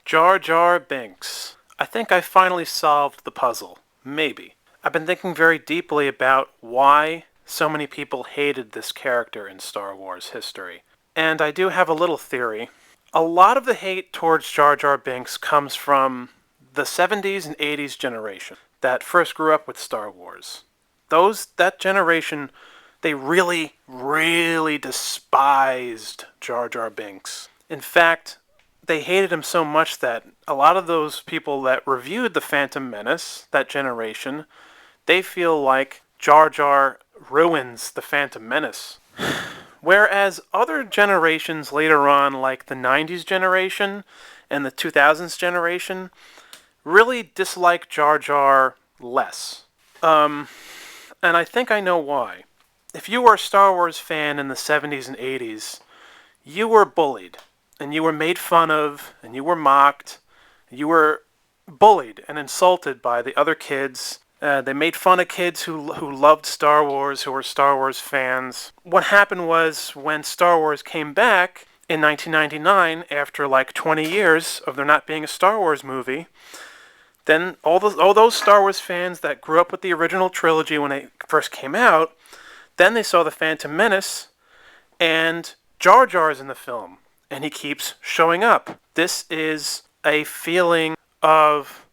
Jar Jar Binks. I think I finally solved the puzzle. Maybe. I've been thinking very deeply about why so many people hated this character in Star Wars history. And I do have a little theory. A lot of the hate towards Jar Jar Binks comes from the 70s and 80s generation that first grew up with Star Wars. That generation, they really, really despised Jar Jar Binks. In fact, they hated him so much that a lot of those people that reviewed The Phantom Menace, that generation, they feel like Jar Jar ruins The Phantom Menace. Whereas other generations later on, like the 90s generation and the 2000s generation, really dislike Jar Jar less. And I think I know why. If you were a Star Wars fan in the 70s and 80s, you were bullied, and you were made fun of, and you were mocked. You were bullied and insulted by the other kids. They made fun of kids who loved Star Wars, who were Star Wars fans. What happened was, when Star Wars came back in 1999, after like 20 years of there not being a Star Wars movie, then all those Star Wars fans that grew up with the original trilogy when it first came out, then they saw The Phantom Menace, and Jar Jar's in the film, and he keeps showing up. This is a feeling of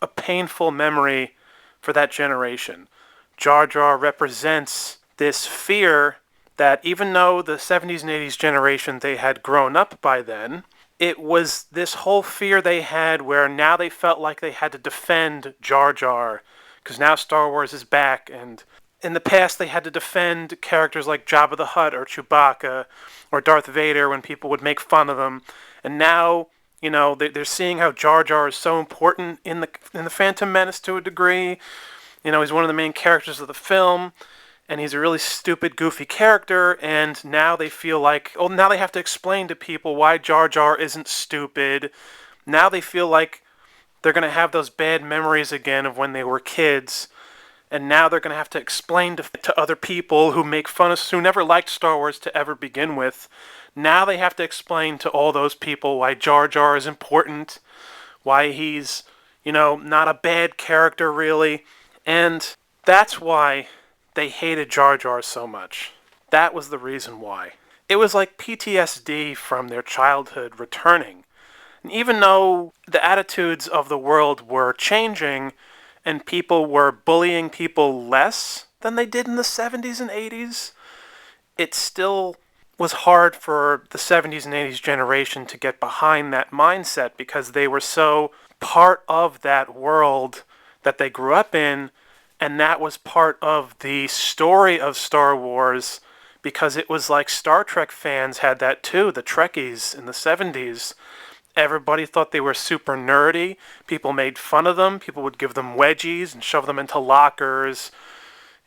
a painful memory for that generation. Jar Jar represents this fear that even though the 70s and 80s generation, they had grown up by then, it was this whole fear they had where now they felt like they had to defend Jar Jar, because now Star Wars is back, and in the past they had to defend characters like Jabba the Hutt or Chewbacca or Darth Vader when people would make fun of them. And now, you know, they're seeing how Jar Jar is so important in the Phantom Menace to a degree. You know, he's one of the main characters of the film, and he's a really stupid, goofy character, and now they feel like, oh, now they have to explain to people why Jar Jar isn't stupid. Now they feel like they're going to have those bad memories again of when they were kids, and now they're going to have to explain to other people who make fun of, who never liked Star Wars to ever begin with. Now they have to explain to all those people why Jar Jar is important, why he's, you know, not a bad character really. And that's why they hated Jar Jar so much. That was the reason why. It was like PTSD from their childhood returning. And even though the attitudes of the world were changing and people were bullying people less than they did in the 70s and 80s, it still was hard for the 70s and 80s generation to get behind that mindset because they were so part of that world that they grew up in, and that was part of the story of Star Wars, because it was like Star Trek fans had that too, the Trekkies in the 70s. Everybody thought they were super nerdy. People made fun of them. People would give them wedgies and shove them into lockers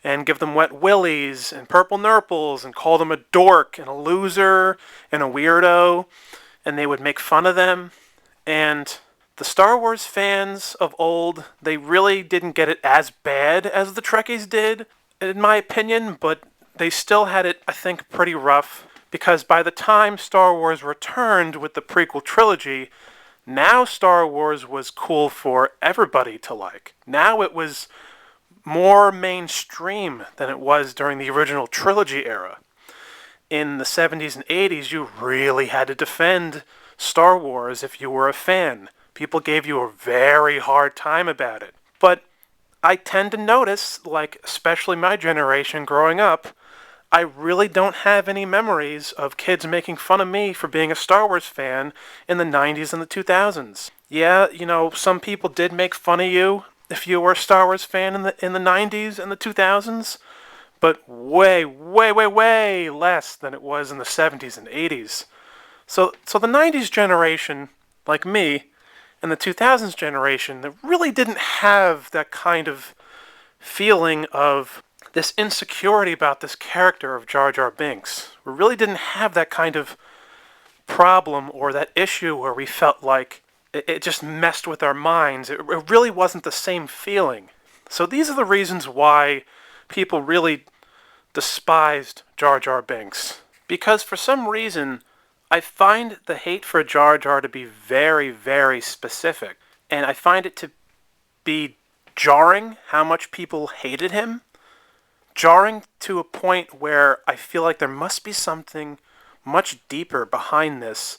and give them wet willies and purple nurples and call them a dork and a loser and a weirdo, and they would make fun of them. And the Star Wars fans of old, they really didn't get it as bad as the Trekkies did, in my opinion, but they still had it, I think, pretty rough, because by the time Star Wars returned with the prequel trilogy, now Star Wars was cool for everybody to like. Now it was more mainstream than it was during the original trilogy era. In the 70s and 80s, you really had to defend Star Wars if you were a fan. People gave you a very hard time about it. But I tend to notice, like, especially my generation growing up, I really don't have any memories of kids making fun of me for being a Star Wars fan in the 90s and the 2000s. Yeah, you know, some people did make fun of you if you were a Star Wars fan in the 90s and the 2000s, but way, way, way, way less than it was in the 70s and 80s. So the 90s generation, like me, and the 2000s generation, that really didn't have that kind of feeling of this insecurity about this character of Jar Jar Binks. We really didn't have that kind of problem or that issue where we felt like it just messed with our minds. It really wasn't the same feeling. So these are the reasons why people really despised Jar Jar Binks. Because for some reason, I find the hate for Jar Jar to be very, very specific. And I find it to be jarring how much people hated him. Jarring to a point where I feel like there must be something much deeper behind this.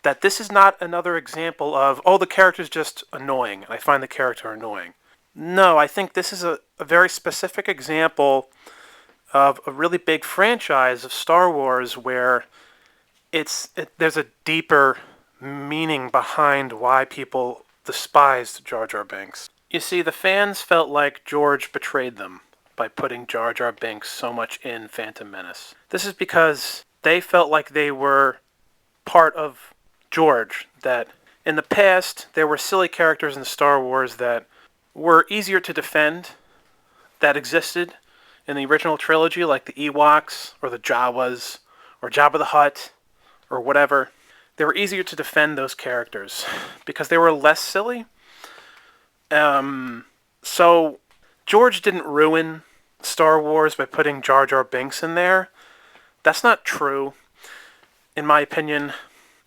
That this is not another example of, oh, the character's just annoying, and I find the character annoying. No, I think this is a very specific example of a really big franchise of Star Wars where there's a deeper meaning behind why people despised Jar Jar Binks. You see, the fans felt like George betrayed them by putting Jar Jar Binks so much in Phantom Menace. This is because they felt like they were part of George, that in the past there were silly characters in Star Wars that were easier to defend, that existed in the original trilogy, like the Ewoks, or the Jawas, or Jabba the Hutt, or whatever. They were easier to defend those characters because they were less silly. So George didn't ruin Star Wars by putting Jar Jar Binks in there. That's not true, in my opinion.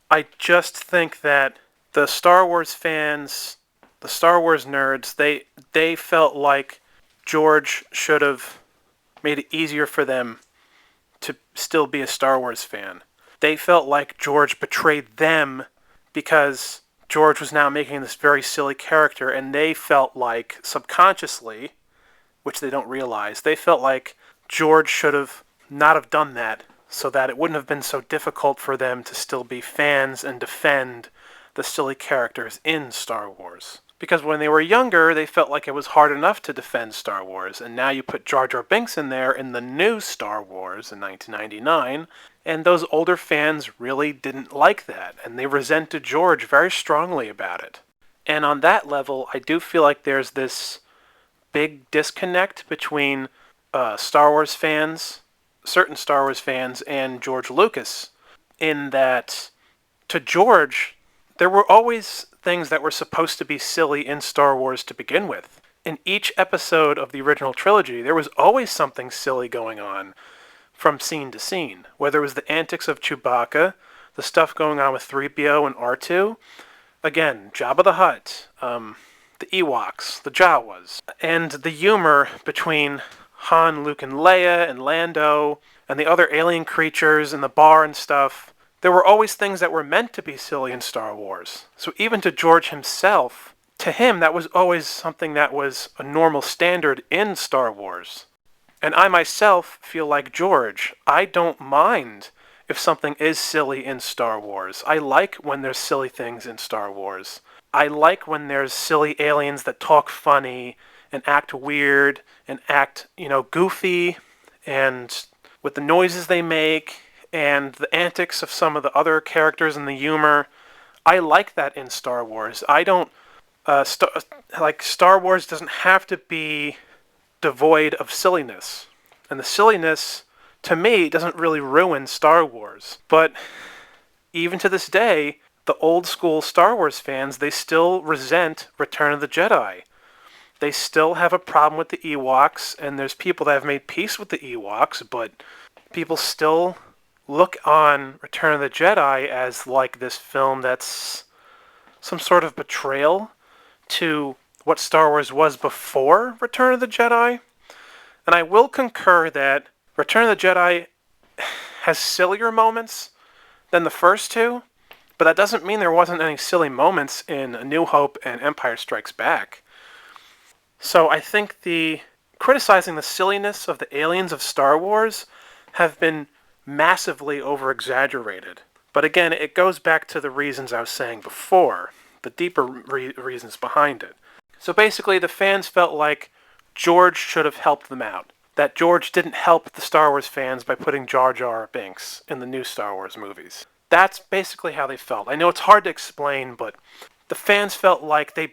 I just think that the Star Wars fans, the Star Wars nerds, they felt like George should have made it easier for them to still be a Star Wars fan. They felt like George betrayed them because George was now making this very silly character, and they felt like, subconsciously, which they don't realize, they felt like George should have not have done that so that it wouldn't have been so difficult for them to still be fans and defend the silly characters in Star Wars. Because when they were younger, they felt like it was hard enough to defend Star Wars, and now you put Jar Jar Binks in there in the new Star Wars in 1999, and those older fans really didn't like that, and they resented George very strongly about it. And on that level, I do feel like there's this big disconnect between Star Wars fans, certain Star Wars fans, and George Lucas, in that to George, there were always things that were supposed to be silly in Star Wars to begin with. In each episode of the original trilogy, there was always something silly going on from scene to scene. Whether it was the antics of Chewbacca, the stuff going on with 3PO and R2, again, Jabba the Hutt, the Ewoks, the Jawas, and the humor between Han, Luke, and Leia, and Lando, and the other alien creatures in the bar and stuff. There were always things that were meant to be silly in Star Wars. So even to George himself, to him, that was always something that was a normal standard in Star Wars. And I myself feel like George. I don't mind if something is silly in Star Wars. I like when there's silly things in Star Wars. I like when there's silly aliens that talk funny and act weird and act, goofy, and with the noises they make and the antics of some of the other characters and the humor. I like that in Star Wars. I don't Star Wars doesn't have to be devoid of silliness. And the silliness, to me, doesn't really ruin Star Wars. But even to this day, the old school Star Wars fans, they still resent Return of the Jedi. They still have a problem with the Ewoks, and there's people that have made peace with the Ewoks, but people still look on Return of the Jedi as like this film that's some sort of betrayal to what Star Wars was before Return of the Jedi. And I will concur that Return of the Jedi has sillier moments than the first two, but that doesn't mean there wasn't any silly moments in A New Hope and Empire Strikes Back. So I think criticizing the silliness of the aliens of Star Wars have been massively over-exaggerated. But again, it goes back to the reasons I was saying before, the deeper reasons behind it. So basically, the fans felt like George should have helped them out. That George didn't help the Star Wars fans by putting Jar Jar Binks in the new Star Wars movies. That's basically how they felt. I know it's hard to explain, but the fans felt like the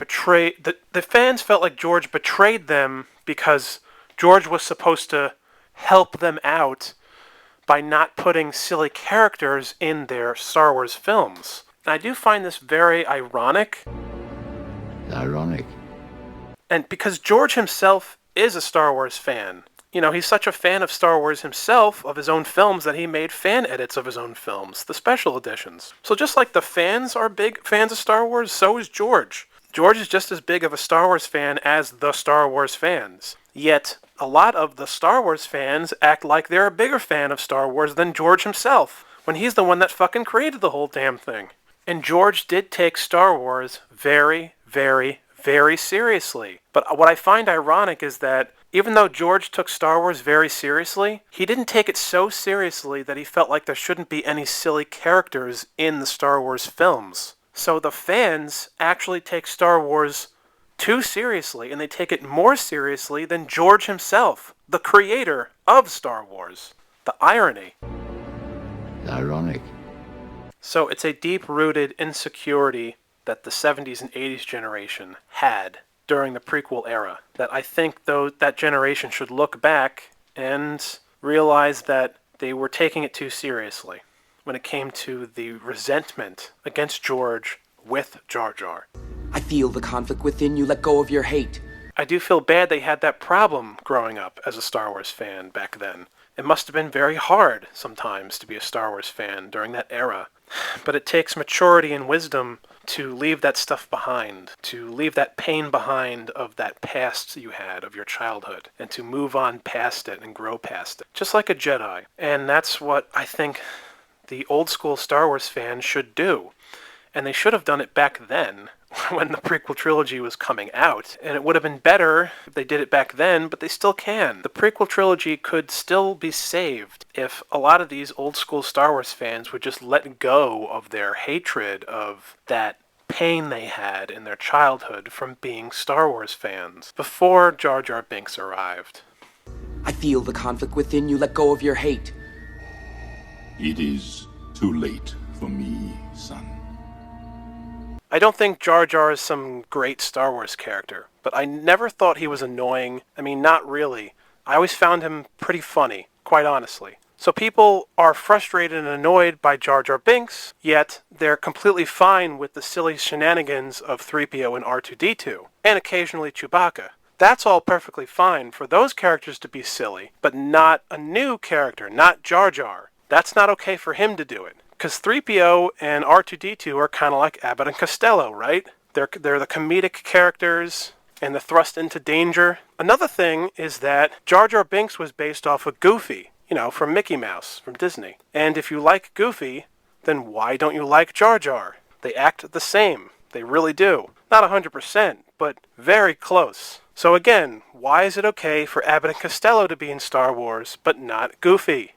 fans felt like George betrayed them because George was supposed to help them out by not putting silly characters in their Star Wars films. And I do find this very ironic. Ironic. And because George himself is a Star Wars fan, He's such a fan of Star Wars himself, of his own films, that he made fan edits of his own films, the special editions. So just like the fans are big fans of Star Wars, so is George. George is just as big of a Star Wars fan as the Star Wars fans. Yet, a lot of the Star Wars fans act like they're a bigger fan of Star Wars than George himself, when he's the one that fucking created the whole damn thing. And George did take Star Wars very, very, very seriously. But what I find ironic is that even though George took Star Wars very seriously, he didn't take it so seriously that he felt like there shouldn't be any silly characters in the Star Wars films. So the fans actually take Star Wars too seriously, and they take it more seriously than George himself, the creator of Star Wars. The irony. Ironic. So it's a deep-rooted insecurity that the 70s and 80s generation had during the prequel era, that I think though that generation should look back and realize that they were taking it too seriously when it came to the resentment against George with Jar Jar. I feel the conflict within you. Let go of your hate. I do feel bad they had that problem growing up as a Star Wars fan back then. It must have been very hard sometimes to be a Star Wars fan during that era. But it takes maturity and wisdom to leave that stuff behind, to leave that pain behind of that past you had, of your childhood, and to move on past it and grow past it. Just like a Jedi. And that's what I think the old school Star Wars fans should do. And they should have done it back then, when the prequel trilogy was coming out. And it would have been better if they did it back then, but they still can. The prequel trilogy could still be saved if a lot of these old school Star Wars fans would just let go of their hatred of that pain they had in their childhood from being Star Wars fans before Jar Jar Binks arrived. I feel the conflict within you. Let go of your hate. It is too late for me, son. I don't think Jar Jar is some great Star Wars character, but I never thought he was annoying. I mean, not really. I always found him pretty funny, quite honestly. So people are frustrated and annoyed by Jar Jar Binks, yet they're completely fine with the silly shenanigans of 3PO and R2-D2, and occasionally Chewbacca. That's all perfectly fine for those characters to be silly, but not a new character, not Jar Jar. That's not okay for him to do it. Because 3PO and R2-D2 are kind of like Abbott and Costello, right? They're the comedic characters and the thrust into danger. Another thing is that Jar Jar Binks was based off of Goofy, from Mickey Mouse, from Disney. And if you like Goofy, then why don't you like Jar Jar? They act the same. They really do. Not 100%, but very close. So again, why is it okay for Abbott and Costello to be in Star Wars, but not Goofy?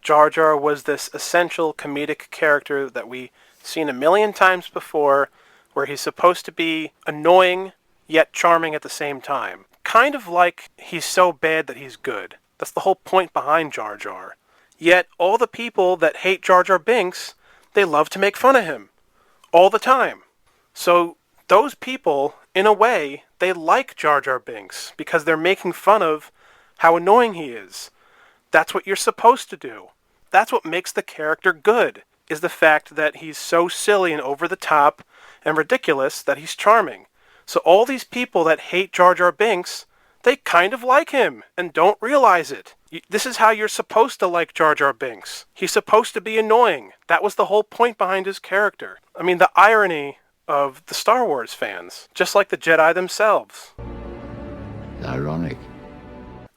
Jar Jar was this essential comedic character that we've seen a million times before, where he's supposed to be annoying, yet charming at the same time. Kind of like he's so bad that he's good. That's the whole point behind Jar Jar. Yet all the people that hate Jar Jar Binks, they love to make fun of him. All the time. So those people, in a way, they like Jar Jar Binks, because they're making fun of how annoying he is. That's what you're supposed to do. That's what makes the character good, is the fact that he's so silly and over the top and ridiculous that he's charming. So all these people that hate Jar Jar Binks, they kind of like him and don't realize it. This is how you're supposed to like Jar Jar Binks. He's supposed to be annoying. That was the whole point behind his character. I mean, the irony of the Star Wars fans, just like the Jedi themselves. Ironic.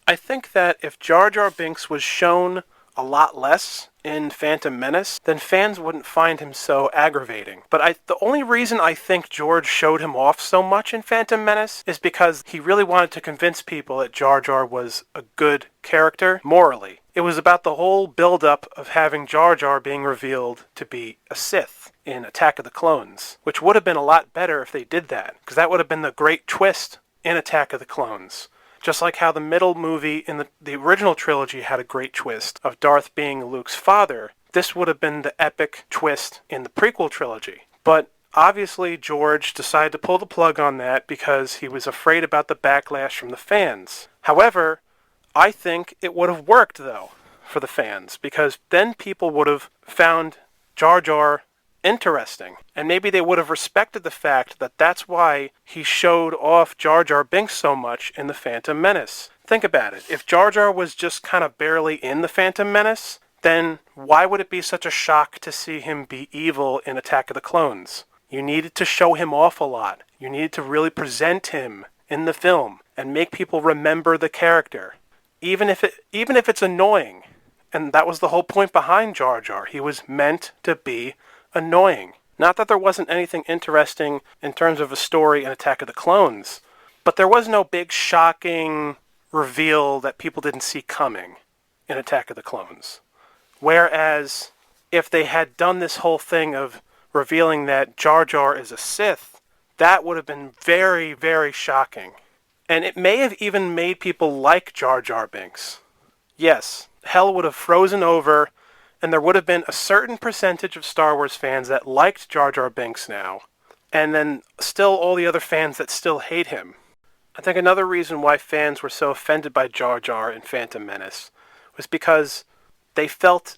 I think that if Jar Jar Binks was shown a lot less in Phantom Menace, then fans wouldn't find him so aggravating. But the only reason I think George showed him off so much in Phantom Menace is because he really wanted to convince people that Jar Jar was a good character morally. It was about the whole build-up of having Jar Jar being revealed to be a Sith in Attack of the Clones, which would have been a lot better if they did that, because that would have been the great twist in Attack of the Clones. Just like how the middle movie in the original trilogy had a great twist of Darth being Luke's father, this would have been the epic twist in the prequel trilogy. But obviously George decided to pull the plug on that because he was afraid about the backlash from the fans. However, I think it would have worked, though, for the fans, because then people would have found Jar Jar interesting. And maybe they would have respected the fact that that's why he showed off Jar Jar Binks so much in The Phantom Menace. Think about it. If Jar Jar was just kind of barely in The Phantom Menace, then why would it be such a shock to see him be evil in Attack of the Clones? You needed to show him off a lot. You needed to really present him in the film and make people remember the character. Even if it's annoying. And that was the whole point behind Jar Jar. He was meant to be annoying. Not that there wasn't anything interesting in terms of a story in Attack of the Clones, but there was no big shocking reveal that people didn't see coming in Attack of the Clones. Whereas if they had done this whole thing of revealing that Jar Jar is a Sith, that would have been very, very shocking. And it may have even made people like Jar Jar Binks. Yes, hell would have frozen over, and there would have been a certain percentage of Star Wars fans that liked Jar Jar Binks now, and then still all the other fans that still hate him. I think another reason why fans were so offended by Jar Jar in Phantom Menace was because they felt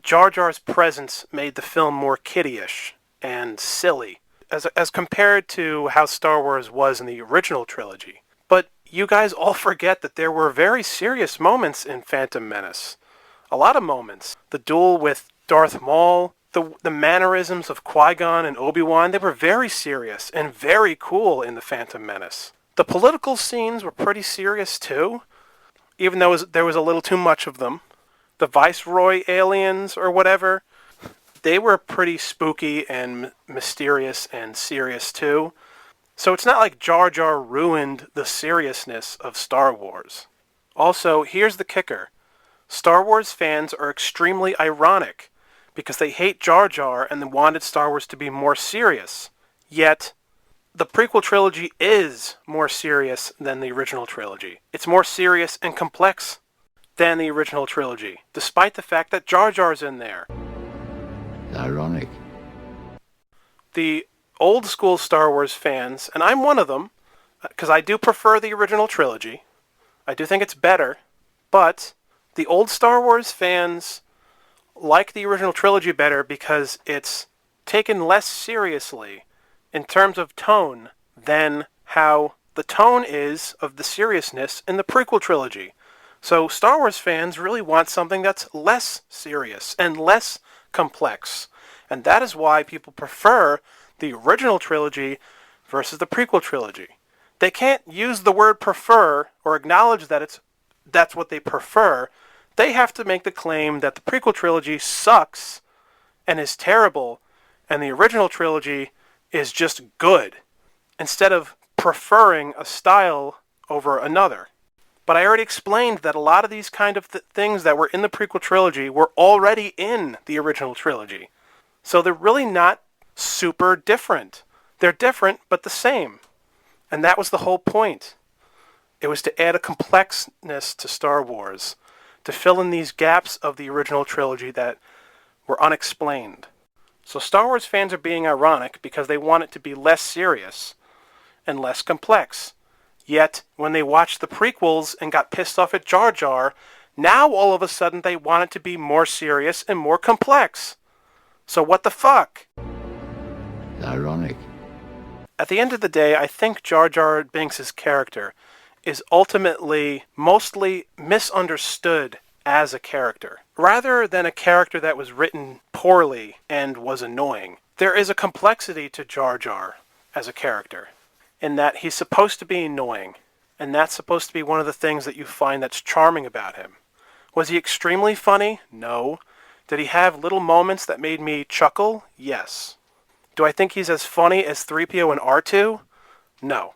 Jar Jar's presence made the film more kiddie-ish and silly, as compared to how Star Wars was in the original trilogy. But you guys all forget that there were very serious moments in Phantom Menace. A lot of moments. The duel with Darth Maul, the mannerisms of Qui-Gon and Obi-Wan, they were very serious and very cool in the Phantom Menace. The political scenes were pretty serious too, even though there was a little too much of them. The Viceroy aliens or whatever, they were pretty spooky and mysterious and serious too. So it's not like Jar Jar ruined the seriousness of Star Wars. Also, here's the kicker. Star Wars fans are extremely ironic because they hate Jar Jar and they wanted Star Wars to be more serious. Yet, the prequel trilogy is more serious than the original trilogy. It's more serious and complex than the original trilogy, despite the fact that Jar Jar's in there. Ironic. The old school Star Wars fans, and I'm one of them, because I do prefer the original trilogy. I do think it's better, but the old Star Wars fans like the original trilogy better because it's taken less seriously in terms of tone than how the tone is of the seriousness in the prequel trilogy. So Star Wars fans really want something that's less serious and less complex. And that is why people prefer the original trilogy versus the prequel trilogy. They can't use the word prefer or acknowledge that that's what they prefer. They have to make the claim that the prequel trilogy sucks and is terrible and the original trilogy is just good, instead of preferring a style over another. But I already explained that a lot of these kind of things that were in the prequel trilogy were already in the original trilogy. So they're really not super different. They're different, but the same. And that was the whole point. It was to add a complexness to Star Wars, to fill in these gaps of the original trilogy that were unexplained. So Star Wars fans are being ironic because they want it to be less serious and less complex. Yet, when they watched the prequels and got pissed off at Jar Jar, now all of a sudden they want it to be more serious and more complex. So what the fuck? Ironic. At the end of the day, I think Jar Jar Binks' character is ultimately mostly misunderstood as a character. Rather than a character that was written poorly and was annoying, there is a complexity to Jar Jar as a character, in that he's supposed to be annoying, and that's supposed to be one of the things that you find that's charming about him. Was he extremely funny? No. Did he have little moments that made me chuckle? Yes. Do I think he's as funny as 3PO and R2? No.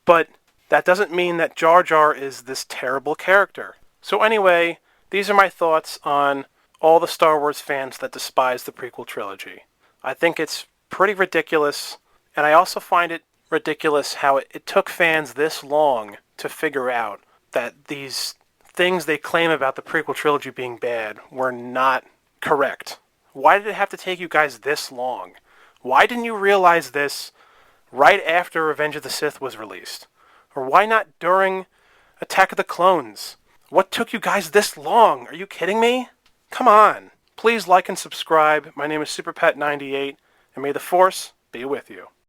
But that doesn't mean that Jar Jar is this terrible character. So anyway, these are my thoughts on all the Star Wars fans that despise the prequel trilogy. I think it's pretty ridiculous, and I also find it ridiculous how it took fans this long to figure out that these things they claim about the prequel trilogy being bad were not correct. Why did it have to take you guys this long? Why didn't you realize this right after Revenge of the Sith was released? Or why not during Attack of the Clones? What took you guys this long? Are you kidding me? Come on. Please like and subscribe. My name is SuperPet98. and may the Force be with you.